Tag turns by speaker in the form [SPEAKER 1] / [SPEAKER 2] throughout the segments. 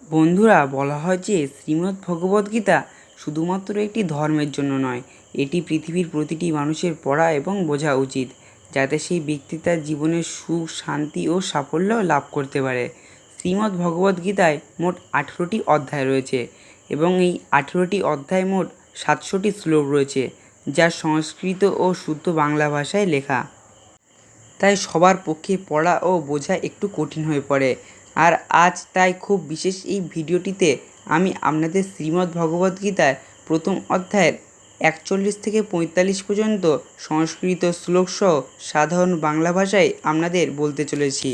[SPEAKER 1] বন্ধুরা, বলা হয় যে শ্রীমদ্ ভগবদ্গীতা শুধুমাত্র একটি ধর্মের জন্য নয়, এটি পৃথিবীর প্রতিটি মানুষের পড়া এবং বোঝা উচিত, যাতে সেই ব্যক্তি তার জীবনের সুখ, শান্তি ও সাফল্য লাভ করতে পারে। শ্রীমদ্ ভগবদ্গীতায় মোট 18টি অধ্যায় রয়েছে এবং এই 18টি অধ্যায় মোট 700টি শ্লোক রয়েছে, যা সংস্কৃত ও শুদ্ধ বাংলা ভাষায় লেখা। তাই সবার পক্ষে পড়া ও বোঝা একটু কঠিন হয়ে পড়ে। আর আজ তাই খুব বিশেষ এই ভিডিওটিতে আমি আপনাদের শ্রীমদ্ ভগবদ্গীতার প্রথম অধ্যায়ের 41 থেকে 45 পর্যন্ত সংস্কৃত শ্লোকসহ সাধারণ বাংলা ভাষায় আপনাদের বলতে চলেছি।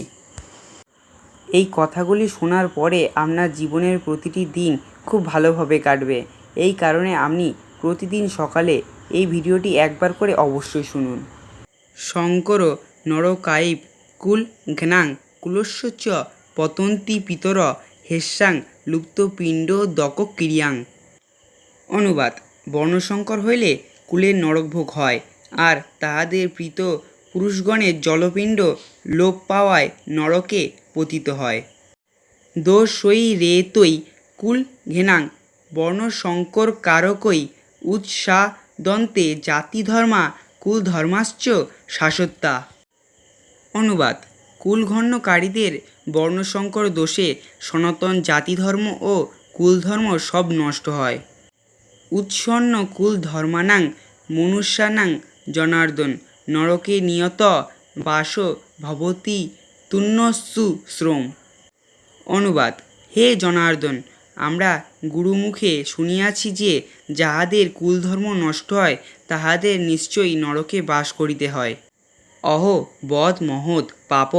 [SPEAKER 1] এই কথাগুলি শোনার পরে আপনার জীবনের প্রতিটি দিন খুব ভালোভাবে কাটবে। এই কারণে আপনি প্রতিদিন সকালে এই ভিডিওটি একবার করে অবশ্যই শুনুন। শঙ্কর নরকায়িব কুল ঘ্নাং কুলস্য চ পতন্তি পিতর হেস্যাং লুপ্তপিণ্ড দক ক্রিয়াং। অনুবাদ: বর্ণসংকর হইলে কুলের নরকভোগ হয়, আর তাহাদের প্রীত পুরুষগণের জলপিণ্ড লোপ পাওয়ায় নরকে পতিত হয়। দোষই রেতৈ কুল ঘেনাং বর্ণসংকর কারকই উৎসাদন্তে জাতিধর্মা কুলধর্মাশ্চ শাশ্বতা। অনুবাদ: কুলঘণ্যকারীদের বর্ণসংকর দোষে সনাতন জাতিধর্ম ও কুলধর্ম সব নষ্ট হয়। উৎসন্ন কুলধর্মানাং মনুষ্যানাং জনার্দন নরকে নিয়ত বাস ভবতি তুন্যস্সু শ্রম। অনুবাদ: হে জনার্দন, আমরা গুরুমুখে শুনিয়াছি যে যাহাদের কুলধর্ম নষ্ট হয় তাহাদের নিশ্চয়ই নরকে বাস করিতে হয়। অহো বদ মহৎ পাপ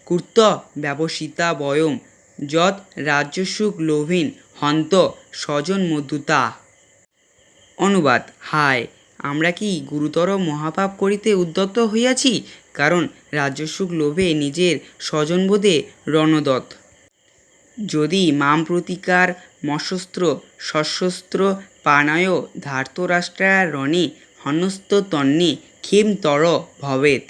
[SPEAKER 1] কূর্ত ব্যবসিতা বয়ম যৎ রাজ্যসুখ লোভেন হন্ত স্বজন মধুতা। অনুবাদ: হায়, আমরা কি গুরুতর মহাপাপ করিতে উদ্যত হইয়াছি, কারণ রাজ্যসুখ লোভে নিজের স্বজনবোধে রণদত্ত। যদি মাম প্রতিকার মশস্ত্র সশস্ত্র পানায় ধার্তরাষ্ট্রারণে হন্যস্ত তন্নে ক্ষেমতর ভবেৎ।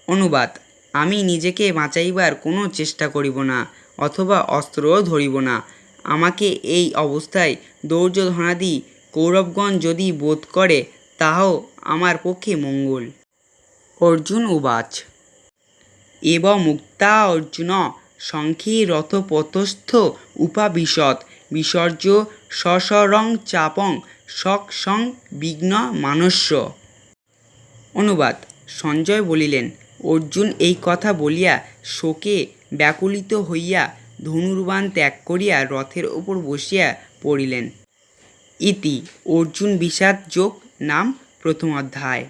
[SPEAKER 1] অনুবাদ: আমি নিজেকে বাঁচাইবার কোনো চেষ্টা করিব না, অথবা অস্ত্রও ধরিব না। আমাকে এই অবস্থায় দুর্যোধনাদি কৌরবগণ যদি বোধ করে, তাহাও আমার পক্ষে মঙ্গল। অর্জুন উবাচ: এব মুক্তা অর্জুন সংখ্যে রথপথস্থ উপাবিশৎ বিসর্জ্য সশরং চাপং সং বিঘ্ন মানস্য। অনুবাদ: সঞ্জয় বলিলেন, অর্জুন এই কথা বলিয়া শোকে ব্যাকুলিত হইয়া ধনুর্বাণ ত্যাগ করিয়া রথের উপর বসিয়া পড়িলেন। ইতি অর্জুন বিষাদ যোগ নাম প্রথম অধ্যায়।